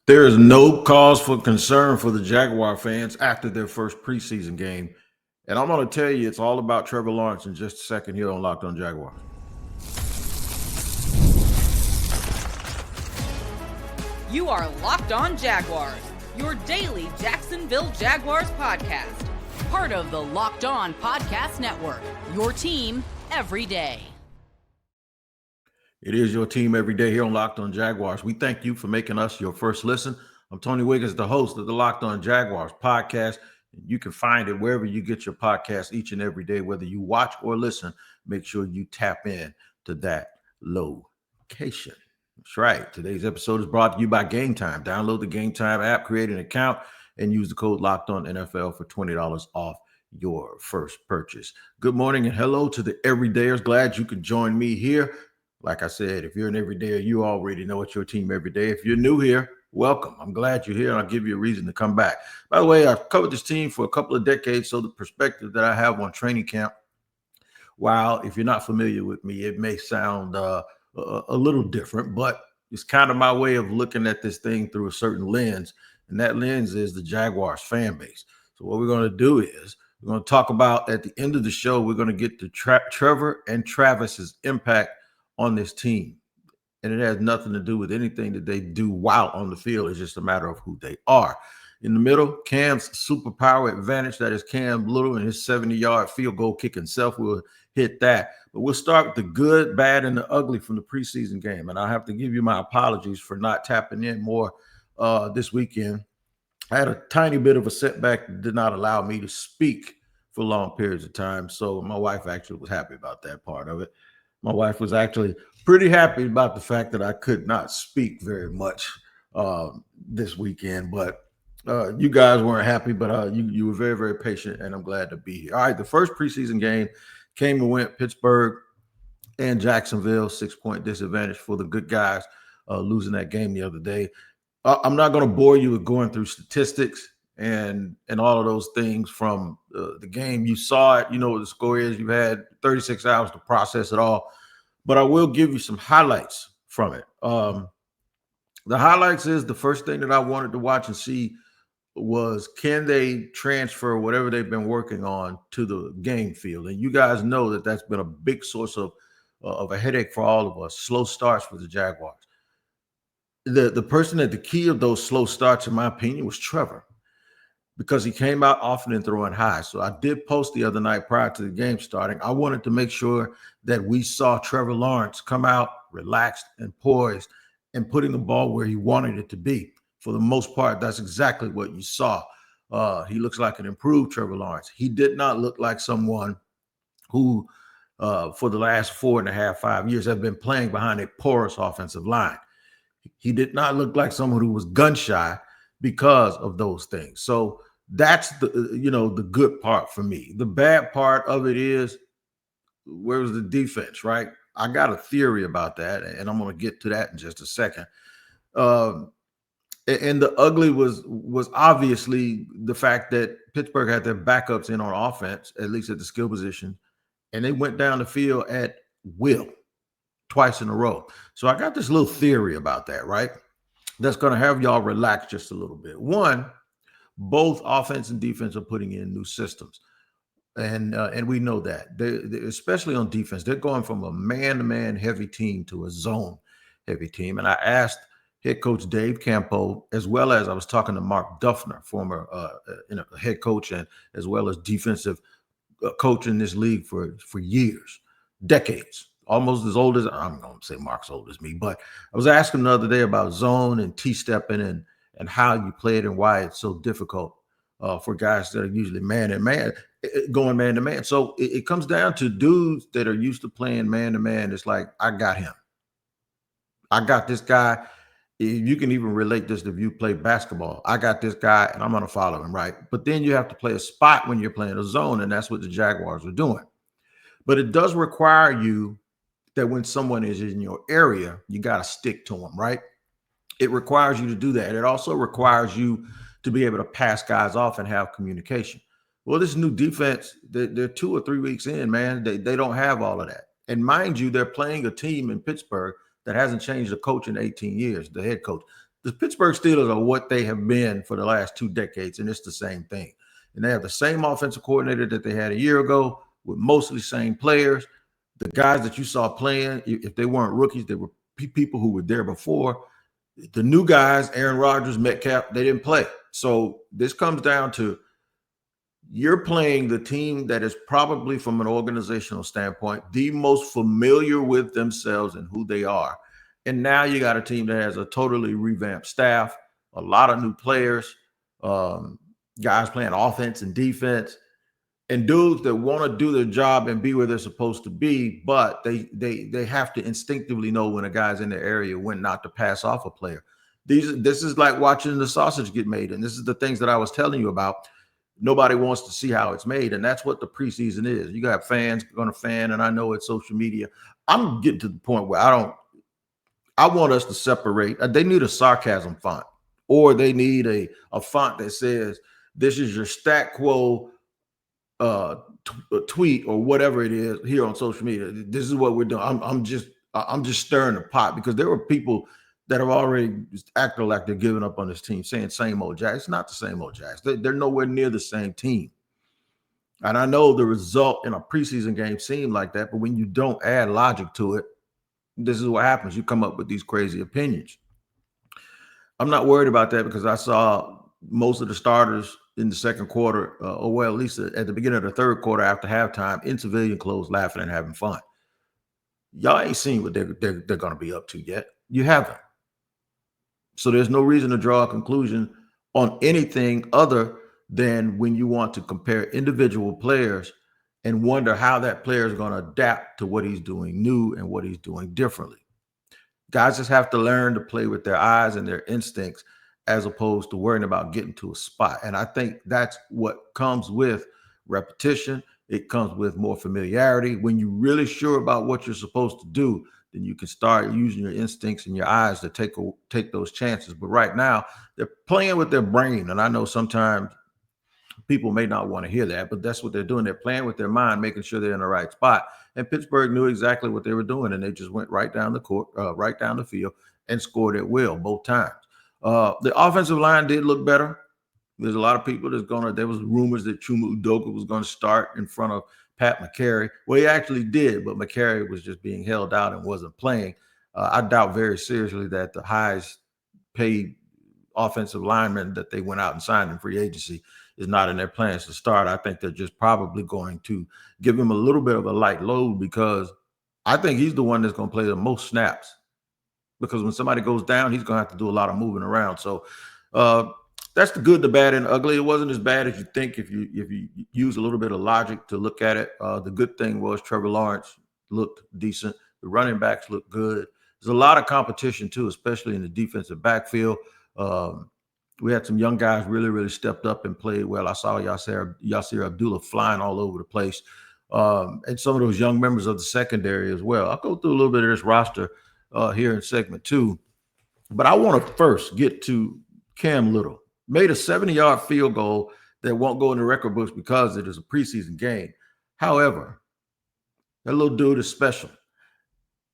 There is no cause for concern for the Jaguar fans after their first preseason game. And I'm going to tell you, it's all about Trevor Lawrence in just a second here on Locked On Jaguars. You are Locked On Jaguars, your daily Jacksonville Jaguars podcast. Part of the Locked On Podcast Network, your team every day. It is your team every day here on Locked On Jaguars. We thank you for making us your first listen. I'm Tony Wiggins, the host of the Locked On Jaguars podcast. You can find it wherever you get your podcast each and every day, whether you watch or listen. Make sure you tap in to that location. That's right. Today's episode is brought to you by Game Time. Download the Game Time app, create an account, and use the code Locked On NFL for $20 off your first purchase. Good morning and hello to the everydayers. Glad you can join me here. Like I said, if you're an everydayer, you already know it's your team every day. If you're new here, welcome. I'm glad you're here, and I'll give you a reason to come back. By the way, I've covered this team for a couple of decades, so the perspective that I have on training camp, while if you're not familiar with me, it may sound a little different, but it's kind of my way of looking at this thing through a certain lens, and that lens is the Jaguars fan base. So what we're going to do is we're going to talk about, at the end of the show, we're going to get to Trevor and Travis's impact on this team. And it has nothing to do with anything that they do while on the field. It's just a matter of who they are. In the middle, Cam's superpower advantage, that is Cam Little and his 70-yard field goal kicking self. We'll hit that. But we'll start with the good, bad, and the ugly from the preseason game. And I have to give you my apologies for not tapping in more this weekend. I had a tiny bit of a setback that did not allow me to speak for long periods of time. So my wife actually was happy about that part of it. My wife was actually pretty happy about the fact that I could not speak very much this weekend, but you guys weren't happy, but you were very, very patient, and I'm glad to be here. All right, the first preseason game came and went. Pittsburgh and Jacksonville, 6-point disadvantage for the good guys, losing that game the other day. I'm not going to bore you with going through statistics and all of those things from the game. You saw it. You know what the score is. You've had 36 hours to process it all. But I will give you some highlights from it. The highlights is the first thing that I wanted to watch and see was, can they transfer whatever they've been working on to the game field? And you guys know that that's been a big source of a headache for all of us, slow starts for the Jaguars. The person at the key of those slow starts, in my opinion, was Trevor, because he came out often and throwing high. So I did post the other night prior to the game starting. I wanted to make sure that we saw Trevor Lawrence come out relaxed and poised and putting the ball where he wanted it to be. For the most part, that's exactly what you saw. He looks like an improved Trevor Lawrence. He did not look like someone who, for the last 4.5, 5 years, have been playing behind a porous offensive line. He did not look like someone who was gun shy because of those things. So that's the good part for me. The bad part of it is, where's the defense, right? I got a theory about that, and I'm going to get to that in just a second. And the ugly was obviously the fact that Pittsburgh had their backups in on offense, at least at the skill position, and they went down the field at will twice in a row. So I got this little theory about that, right? That's going to have y'all relax just a little bit. One, both offense and defense are putting in new systems. And we know that. They, especially on defense, they're going from a man-to-man heavy team to a zone heavy team. And I asked head coach Dave Campo, as well as I was talking to Mark Duffner, former head coach and as well as defensive coach in this league for years, decades. Almost as old as, I'm going to say Mark's old as me, but I was asking the other day about zone and T-stepping and how you play it and why it's so difficult for guys that are usually man-to-man, going man-to-man. So it comes down to dudes that are used to playing man-to-man. It's like, I got him. I got this guy. You can even relate this to if you play basketball. I got this guy, and I'm going to follow him, right? But then you have to play a spot when you're playing a zone, and that's what the Jaguars are doing. But it does require you that when someone is in your area, you got to stick to them, right? It requires you to do that. It also requires you to be able to pass guys off and have communication. Well, this new defense, they're 2 or 3 weeks in, man. They don't have all of that. And mind you, they're playing a team in Pittsburgh that hasn't changed a coach in 18 years, the head coach. The Pittsburgh Steelers are what they have been for the last 2 decades, and it's the same thing. And they have the same offensive coordinator that they had a year ago with mostly same players. The guys that you saw playing, if they weren't rookies, they were people who were there before. The new guys, Aaron Rodgers, Metcalf, they didn't play. So this comes down to you're playing the team that is probably, from an organizational standpoint, the most familiar with themselves and who they are. And now you got a team that has a totally revamped staff, a lot of new players, guys playing offense and defense, and dudes that want to do their job and be where they're supposed to be, but they have to instinctively know when a guy's in the area, when not to pass off a player. This is like watching the sausage get made, and this is the things that I was telling you about. Nobody wants to see how it's made, and that's what the preseason is. You got fans going to fan, and I know it's social media. I'm getting to the point where I want us to separate. They need a sarcasm font, or they need a font that says, this is your stat quo tweet or whatever it is here on social media. This is what we're doing. I'm just stirring the pot, because there were people that have already acted like they're giving up on this team, saying same old Jags. It's not the same old Jags. They're nowhere near the same team. And I know the result in a preseason game seemed like that, but when you don't add logic to it, this is what happens. You come up with these crazy opinions. I'm not worried about that, because I saw most of the starters in the second quarter, or well, at least at the beginning of the third quarter after halftime, in civilian clothes, laughing and having fun. Y'all ain't seen what they're going to be up to yet. You haven't. So there's no reason to draw a conclusion on anything other than when you want to compare individual players and wonder how that player is going to adapt to what he's doing new and what he's doing differently. Guys just have to learn to play with their eyes and their instincts, as opposed to worrying about getting to a spot. And I think that's what comes with repetition. It comes with more familiarity. When you're really sure about what you're supposed to do, then you can start using your instincts and your eyes to take those chances. But right now, they're playing with their brain. And I know sometimes people may not want to hear that, but that's what they're doing. They're playing with their mind, making sure they're in the right spot. And Pittsburgh knew exactly what they were doing, and they just went right down the court, right down the field, and scored at will both times. The offensive line did look better. There's a lot of people there was rumors that Chuma Udoka was going to start in front of Pat McCary. Well, he actually did, but McCary was just being held out and wasn't playing. I doubt very seriously that the highest paid offensive lineman that they went out and signed in free agency is not in their plans to start. I think they're just probably going to give him a little bit of a light load, because I think he's the one that's going to play the most snaps. Because when somebody goes down, he's going to have to do a lot of moving around. So that's the good, the bad, and ugly. It wasn't as bad as you think if you use a little bit of logic to look at it. The good thing was Trevor Lawrence looked decent. The running backs looked good. There's a lot of competition, too, especially in the defensive backfield. We had some young guys really stepped up and played well. I saw Yasir Abdullah flying all over the place. And some of those young members of the secondary as well. I'll go through a little bit of this roster here in segment 2. But I want to first get to Cam Little. Made a 70-yard field goal that won't go in the record books because it is a preseason game. However, that little dude is special.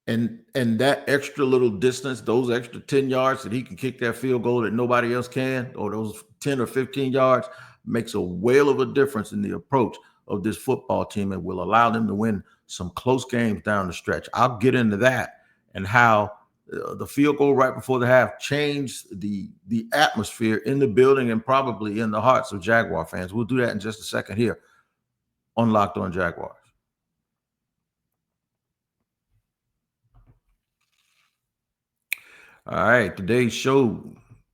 And that extra little distance, those extra 10 yards that he can kick that field goal that nobody else can, or those 10 or 15 yards, makes a whale of a difference in the approach of this football team and will allow them to win some close games down the stretch. I'll get into that and how the field goal right before the half changed the atmosphere in the building and probably in the hearts of Jaguar fans. We'll do that in just a second here on Locked On Jaguars. All right, today's show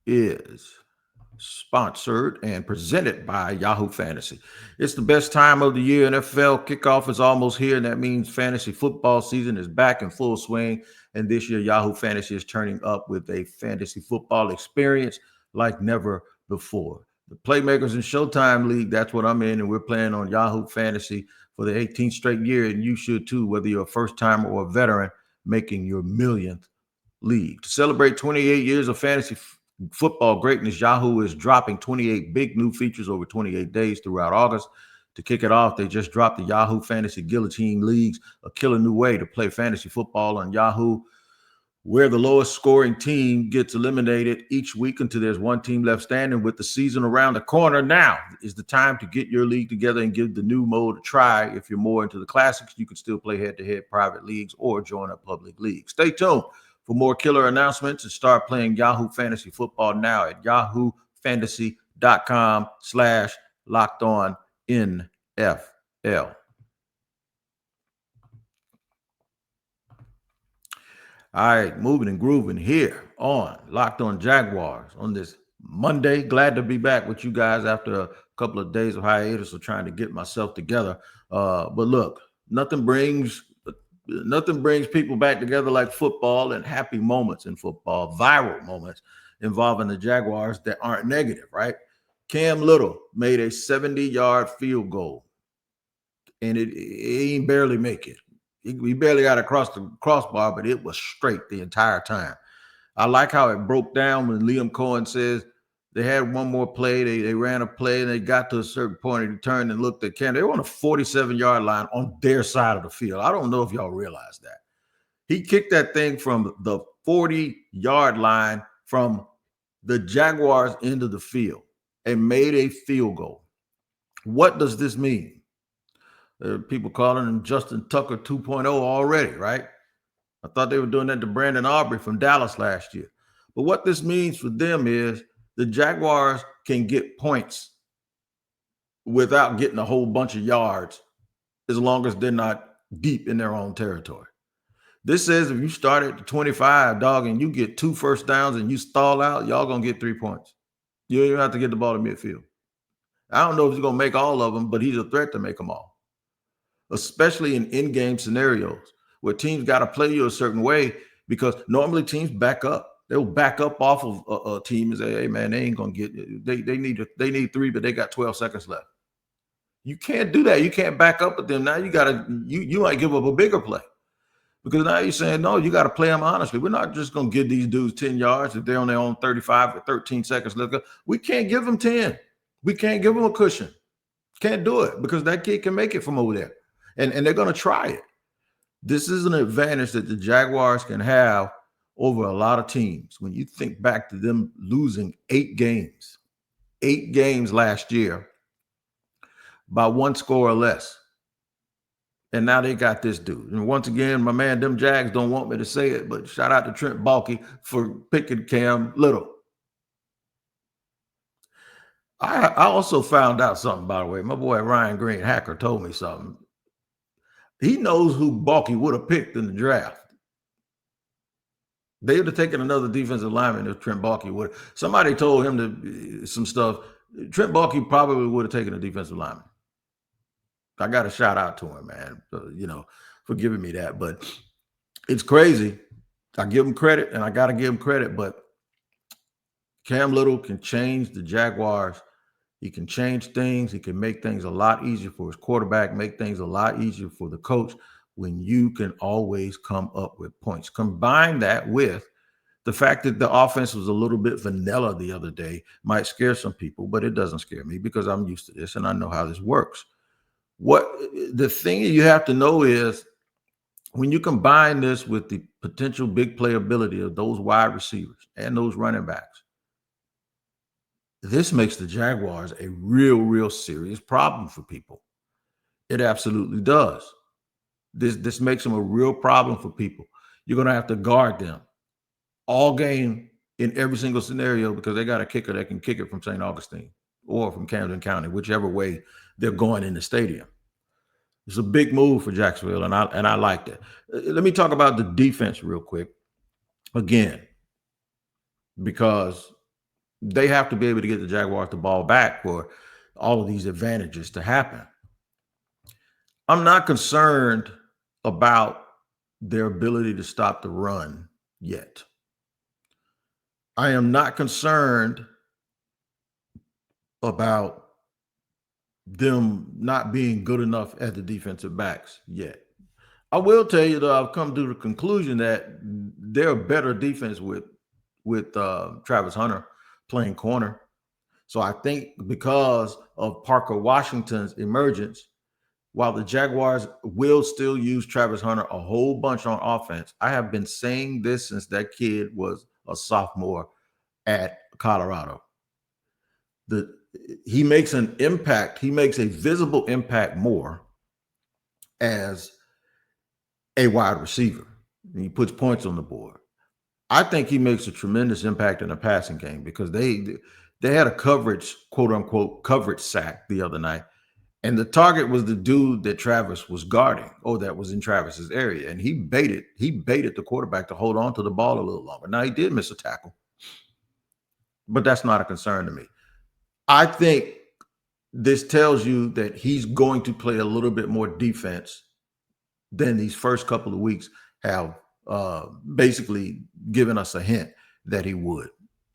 is sponsored and presented by Yahoo Fantasy. It's the best time of the year. NFL kickoff is almost here, and that means fantasy football season is back in full swing. And this year, Yahoo Fantasy is turning up with a fantasy football experience like never before. The Playmakers and Showtime League, that's what I'm in, and we're playing on Yahoo Fantasy for the 18th straight year, and you should too, whether you're a first-timer or a veteran making your millionth league. To celebrate 28 years of fantasy football greatness, Yahoo is dropping 28 big new features over 28 days throughout August. To kick it off, they just dropped the Yahoo Fantasy Guillotine Leagues, a killer new way to play fantasy football on Yahoo. where the lowest scoring team gets eliminated each week until there's one team left standing. With the season around the corner, now is the time to get your league together and give the new mode a try. If you're more into the classics, you can still play head-to-head private leagues or join a public league. Stay tuned for more killer announcements and start playing Yahoo Fantasy Football now at yahoofantasy.com/LockedOnNFL. All right, moving and grooving here on Locked On Jaguars on this Monday. Glad to be back with you guys after a couple of days of hiatus of trying to get myself together. But look, nothing brings people back together like football and happy moments in football, viral moments involving the Jaguars that aren't negative, right? Cam Little made a 70-yard field goal, and he barely make it. He barely got across the crossbar, but it was straight the entire time. I like how it broke down when Liam Cohen says they had one more play. They ran a play, and they got to a certain point, and he turned and looked at Cam. They were on a 47-yard line on their side of the field. I don't know if y'all realize that. He kicked that thing from the 40-yard line from the Jaguars end of the field and made a field goal. What does this mean? People calling him Justin Tucker 2.0 already, right? I thought they were doing that to Brandon Aubrey from Dallas last year. But what this means for them is the Jaguars can get points without getting a whole bunch of yards as long as they're not deep in their own territory. This says if you start at the 25, dog, and you get 2 first downs and you stall out, y'all going to get 3 points. You don't even have to get the ball to midfield. I don't know if he's going to make all of them, but he's a threat to make them all, especially in-game scenarios where teams got to play you a certain way, because normally teams back up. They'll back up off of a team and say, hey, man, they ain't going to get – they need 3, but they got 12 seconds left. You can't do that. You can't back up with them. Now you got to – you might give up a bigger play, because now you're saying, no, you got to play them honestly. We're not just going to give these dudes 10 yards if they're on their own 35 or 13 seconds left. We can't give them 10. We can't give them a cushion. Can't do it, because that kid can make it from over there. And they're going to try it. This is an advantage that the Jaguars can have over a lot of teams. When you think back to them losing 8 games last year by 1 score or less. And now they got this dude. And once again, my man, them Jags don't want me to say it, but shout out to Trent Baalke for picking Cam Little. I also found out something, by the way. My boy Ryan Green, hacker, told me something. He knows who Baalke would have picked in the draft. They would have taken another defensive lineman if Trent Baalke would have. Somebody told him some stuff. Trent Baalke probably would have taken a defensive lineman. I got to shout out to him, man, for giving me that. But it's crazy. I give him credit, and I got to give him credit. But Cam Little can change the Jaguars. He can change things. He can make things a lot easier for his quarterback, make things a lot easier for the coach when you can always come up with points. Combine that with the fact that the offense was a little bit vanilla the other day. Might scare some people, but it doesn't scare me because I'm used to this and I know how this works. What the thing you have to know is when you combine this with the potential big playability of those wide receivers and those running backs, this makes the Jaguars a real serious problem for people. It absolutely does. This makes them a real problem for people. You're going to have to guard them all game in every single scenario because they got a kicker that can kick it from St. Augustine or from Camden County, whichever way they're going in the stadium. It's a big move for Jacksonville, and I like that. Let me talk about the defense real quick again, because they have to be able to get the Jaguars the ball back for all of these advantages to happen. I'm not concerned about their ability to stop the run yet. I am not concerned about them not being good enough at the defensive backs yet. I will tell you that I've come to the conclusion that they're a better defense with Travis Hunter playing corner. So I think because of Parker Washington's emergence, while the Jaguars will still use Travis Hunter a whole bunch on offense, I have been saying this since that kid was a sophomore at Colorado. He makes an impact. He makes a visible impact more as a wide receiver. And he puts points on the board. I think he makes a tremendous impact in the passing game because they had a coverage, quote unquote, coverage sack the other night. And the target was the dude that Travis was guarding, or that was in Travis's area. And he baited the quarterback to hold on to the ball a little longer. Now, he did miss a tackle, but that's not a concern to me. I think this tells you that he's going to play a little bit more defense than these first couple of weeks have basically given us a hint that he would.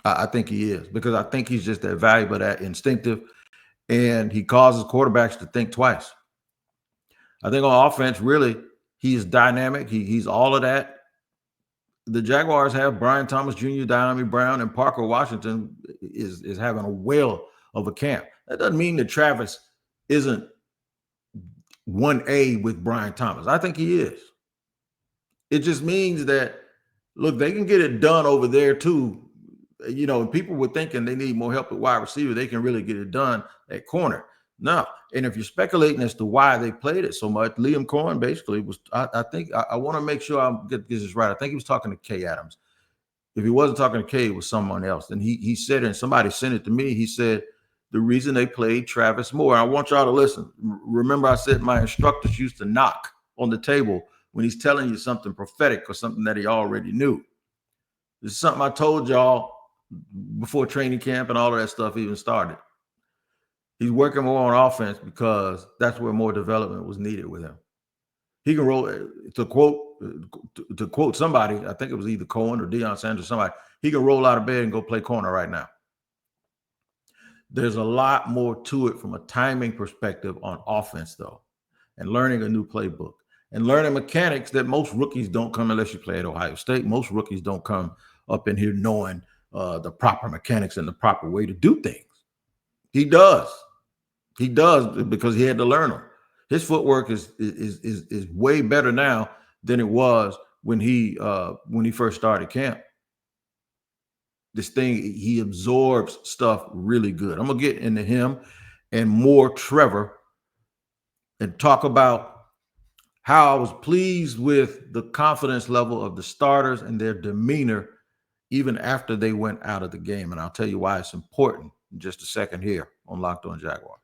I think he is, because I think he's just that valuable, that instinctive, and he causes quarterbacks to think twice. I think on offense, really, he's dynamic. He's all of that. The Jaguars have Brian Thomas Jr., Diami Brown, and Parker Washington is having a whale of a camp. That doesn't mean that Travis isn't 1A with Brian Thomas. I think he is. It just means that, look, they can get it done over there too. You know, people were thinking they need more help at wide receiver. They can really get it done at corner. No. And if you're speculating as to why they played it so much, Liam Cohen basically was, I think, I want to make sure I get this right. I think he was talking to Kay Adams. If he wasn't talking to Kay, it was someone else. And he said, and somebody sent it to me, he said, the reason they played Travis Moore. I want y'all to listen. Remember, I said my instructors used to knock on the table when he's telling you something prophetic or something that he already knew. This is something I told y'all before training camp and all of that stuff even started. He's working more on offense because that's where more development was needed with him. He can roll, to quote somebody, I think it was either Cohen or Deion Sanders, somebody, he can roll out of bed and go play corner right now. There's a lot more to it from a timing perspective on offense, though, and learning a new playbook and learning mechanics that most rookies don't come unless you play at Ohio State. Most rookies don't come up in here knowing the proper mechanics and the proper way to do things. He does. He does, because he had to learn them. His footwork is way better now than it was when he first started camp. This thing, he absorbs stuff really good. I'm gonna get into him and more Trevor and talk about how I was pleased with the confidence level of the starters and their demeanor even after they went out of the game. And I'll tell you why it's important in just a second here on Locked On Jaguars.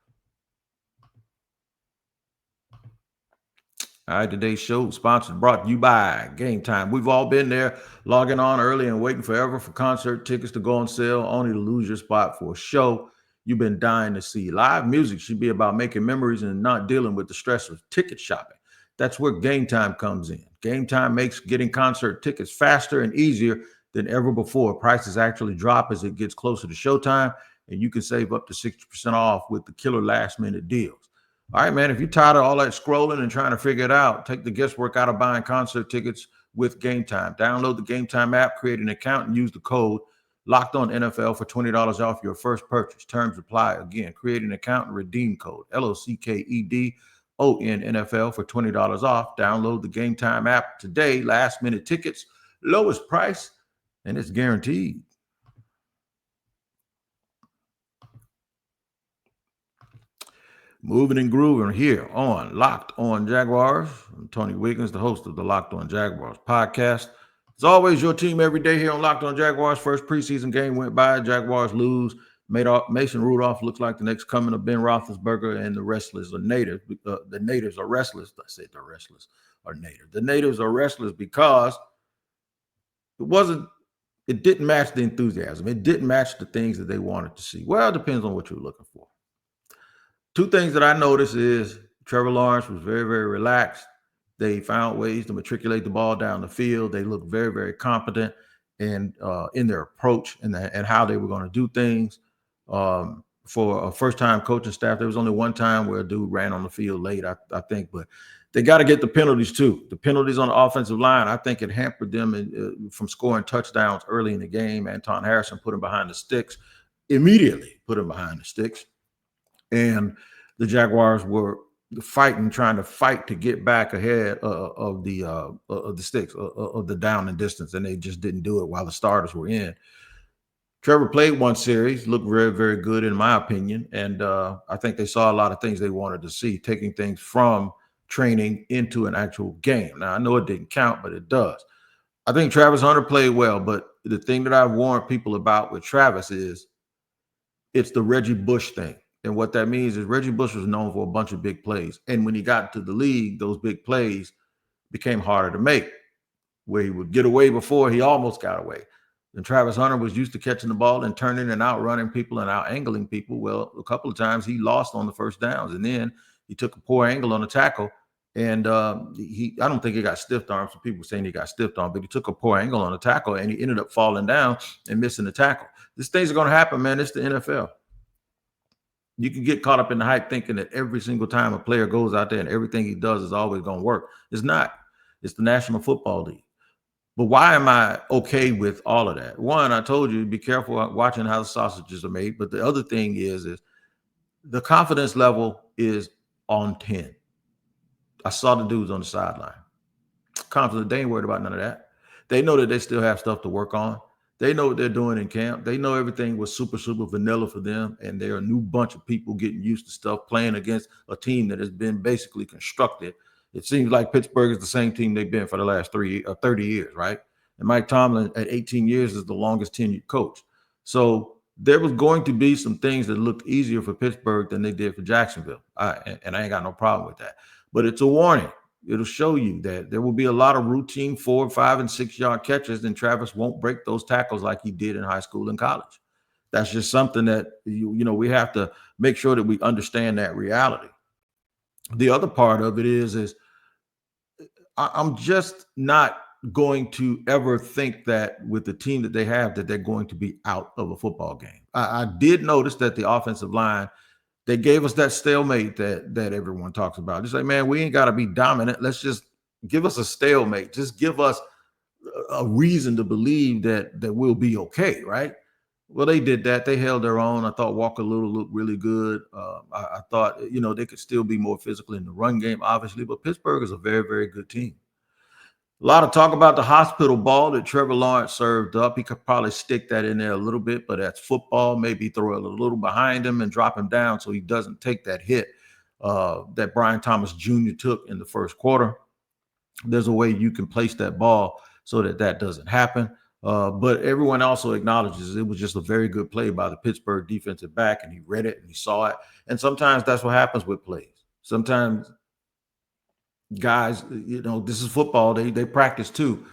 All right, today's show sponsored, brought to you by Game Time. We've all been there, logging on early and waiting forever for concert tickets to go on sale, only to lose your spot for a show you've been dying to see. Live music should be about making memories and not dealing with the stress of ticket shopping. That's where Game Time comes in. Game Time makes getting concert tickets faster and easier than ever before. Prices actually drop as it gets closer to showtime, and you can save up to 60% off with the killer last-minute deals. All right, man, if you're tired of all that scrolling and trying to figure it out, take the guesswork out of buying concert tickets with Game Time. Download the Game Time app, create an account, and use the code LOCKEDONNFL for $20 off your first purchase. Terms apply. Again, create an account and redeem code LOCKEDONNFL for $20 off. Download the Game Time app today. Last-minute tickets, lowest price, and it's guaranteed. Moving and grooving here on Locked On Jaguars. I'm Tony Wiggins, the host of the Locked On Jaguars podcast. As always, your team every day here on Locked On Jaguars. First preseason game went by. Jaguars lose. Mason Rudolph looks like the next coming of Ben Roethlisberger, and the restless are native. The natives are restless. I said the restless are native. The natives are restless because it didn't match the enthusiasm. It didn't match the things that they wanted to see. Well, it depends on what you're looking for. Two things that I noticed is Trevor Lawrence was very, very relaxed. They found ways to matriculate the ball down the field. They looked very, very competent in their approach and how they were going to do things. For a first-time coaching staff, there was only one time where a dude ran on the field late, I think. But they got to get the penalties too. The penalties on the offensive line, I think it hampered them from scoring touchdowns early in the game. Anton Harrison put him behind the sticks, immediately put him behind the sticks. And the Jaguars were trying to fight to get back ahead of the sticks, of the down and distance, and they just didn't do it while the starters were in. Trevor played one series, looked very, very good in my opinion, and I think they saw a lot of things they wanted to see, taking things from training into an actual game. Now, I know it didn't count, but it does. I think Travis Hunter played well, but the thing that I've warned people about with Travis is it's the Reggie Bush thing. And what that means is Reggie Bush was known for a bunch of big plays. And when he got to the league, those big plays became harder to make. Where he would get away before, he almost got away. And Travis Hunter was used to catching the ball and turning and outrunning people and out-angling people. Well, a couple of times he lost on the first downs. And then he took a poor angle on the tackle. And I don't think he got stiff armed. Some people saying he got stiff armed, but he took a poor angle on the tackle and he ended up falling down and missing the tackle. These things are going to happen, man. It's the NFL. You can get caught up in the hype thinking that every single time a player goes out there and everything he does is always going to work. It's not. It's the National Football League. But why am I okay with all of that? One, I told you, be careful watching how the sausages are made. But the other thing is the confidence level is on 10. I saw the dudes on the sideline. Confident, they ain't worried about none of that. They know that they still have stuff to work on. They know what they're doing in camp. They know everything was super, super vanilla for them. And they're a new bunch of people getting used to stuff, playing against a team that has been basically constructed. It seems like Pittsburgh is the same team they've been for the last 30 years, right? And Mike Tomlin at 18 years is the longest tenured coach. So there was going to be some things that looked easier for Pittsburgh than they did for Jacksonville. And I ain't got no problem with that. But it's a warning. It'll show you that there will be a lot of routine 4, 5, and 6 yard catches, and Travis won't break those tackles like he did in high school and college. That's just something that we have to make sure that we understand that reality. The other part of it is I'm just not going to ever think that with the team that they have that they're going to be out of a football game. I did notice that the offensive line, they gave us that stalemate that everyone talks about. Just like, man, we ain't got to be dominant. Let's just give us a stalemate. Just give us a reason to believe that we'll be okay, right? Well, they did that. They held their own. I thought Walker Little looked really good. I thought, they could still be more physical in the run game, obviously, but Pittsburgh is a very, very good team. A lot of talk about the hospital ball that Trevor Lawrence served up. He could probably stick that in there a little bit, but that's football. Maybe throw it a little behind him and drop him down so he doesn't take that hit that Brian Thomas Jr. took in the first quarter. There's a way you can place that ball so that doesn't happen. But everyone also acknowledges it was just a very good play by the Pittsburgh defensive back, and he read it and he saw it. And sometimes that's what happens with plays. Sometimes guys, this is football. They practice too,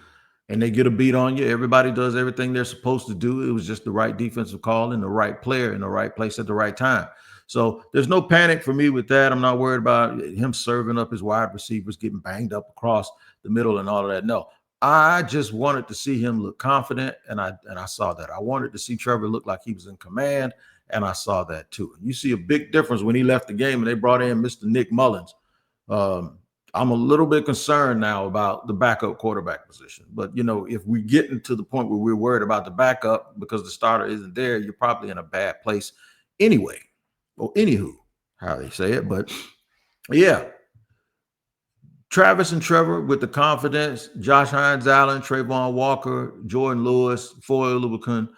and they get a beat on you. Everybody does everything they're supposed to do. It was just the right defensive call and the right player in the right place at the right time. So there's no panic for me with that. I'm not worried about him serving up his wide receivers, getting banged up across the middle and all of that. No, I just wanted to see him look confident, and I saw that. I wanted to see Trevor look like he was in command, and I saw that too. You see a big difference when he left the game and they brought in Mr. Nick Mullins. I'm a little bit concerned now about the backup quarterback position. But, if we get into the point where we're worried about the backup because the starter isn't there, you're probably in a bad place anyway. Or anywho, how they say it. But, yeah. Travis and Trevor with the confidence, Josh Hines-Allen, Trayvon Walker, Jordan Lewis, Foy Oluokun,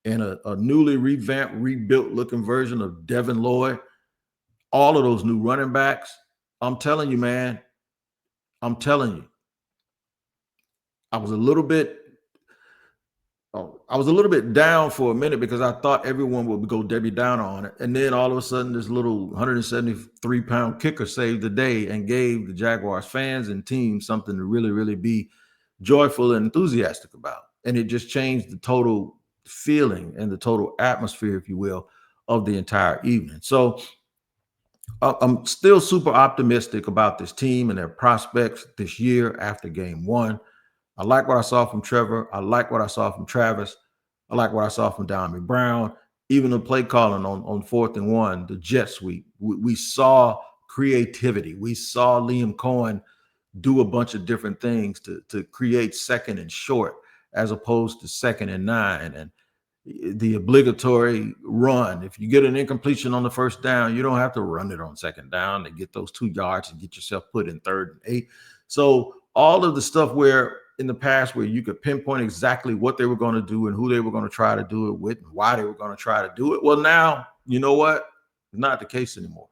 and a newly revamped, rebuilt-looking version of Devin Lloyd. All of those new running backs. I'm telling you, man. I was a little bit down for a minute because I thought everyone would go Debbie Downer on it. And then all of a sudden, this little 173-pound kicker saved the day and gave the Jaguars fans and team something to really, really be joyful and enthusiastic about. And it just changed the total feeling and the total atmosphere, if you will, of the entire evening. So I'm still super optimistic about this team and their prospects this year after game one. I like what I saw from Trevor. I like what I saw from Travis. I like what I saw from Diamond Brown. Even the play calling on 4th and 1, the jet sweep. We saw creativity. We saw Liam Cohen do a bunch of different things to create 2nd and short as opposed to 2nd and 9. And the obligatory run. If you get an incompletion on the first down, you don't have to run it on second down to get those 2 yards and get yourself put in 3rd and 8. So all of the stuff where in the past where you could pinpoint exactly what they were going to do and who they were going to try to do it with and why they were going to try to do it. Well, now, you know what? It's not the case anymore.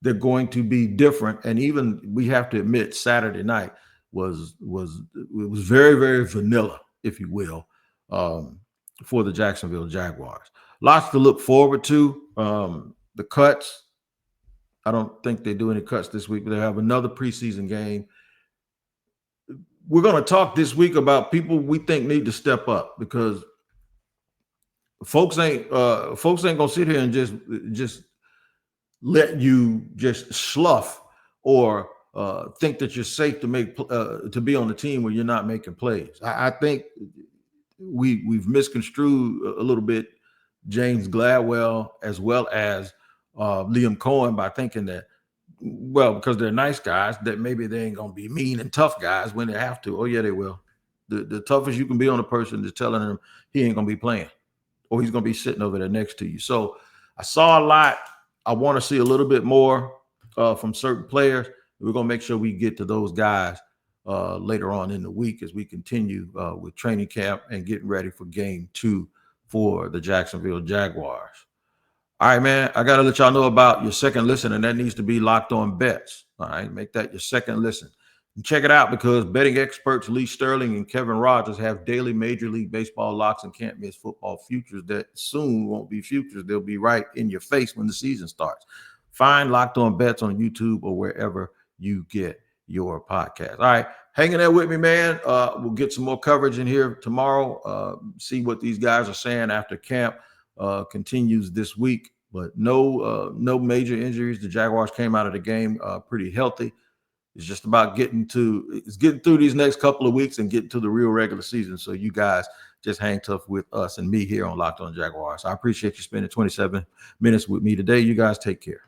They're going to be different. And even we have to admit Saturday night was very, very vanilla, if you will, for the Jacksonville Jaguars. Lots to look forward to. The cuts, I don't think they do any cuts this week, but they have another preseason game. We're going to talk this week about people we think need to step up because folks ain't gonna sit here and just let you just slough or think that you're safe to be on the team when you're not making plays. I think we've misconstrued a little bit James Gladwell as well as Liam Cohen by thinking that, well, because they're nice guys, that maybe they ain't gonna be mean and tough guys when they have to. Oh yeah, they will. The toughest you can be on a person is telling him he ain't gonna be playing, or he's gonna be sitting over there next to you. So I saw a lot. I want to see a little bit more from certain players. We're gonna make sure we get to those guys later on in the week as we continue with training camp and getting ready for game 2 for the Jacksonville Jaguars. All right, man, I got to let y'all know about your second listen, and that needs to be Locked On Bets. All right, make that your second listen. And check it out because betting experts Lee Sterling and Kevin Rogers have daily Major League Baseball locks and can't miss football futures that soon won't be futures. They'll be right in your face when the season starts. Find Locked On Bets on YouTube or wherever you get your podcast. All right, hanging there with me, man. We'll get some more coverage in here tomorrow. See what these guys are saying after camp continues this week, but no major injuries. The Jaguars came out of the game pretty healthy. It's just about getting through these next couple of weeks and getting to the real regular season. So you guys just hang tough with us and me here on Locked On Jaguars. I appreciate you spending 27 minutes with me today. You guys take care.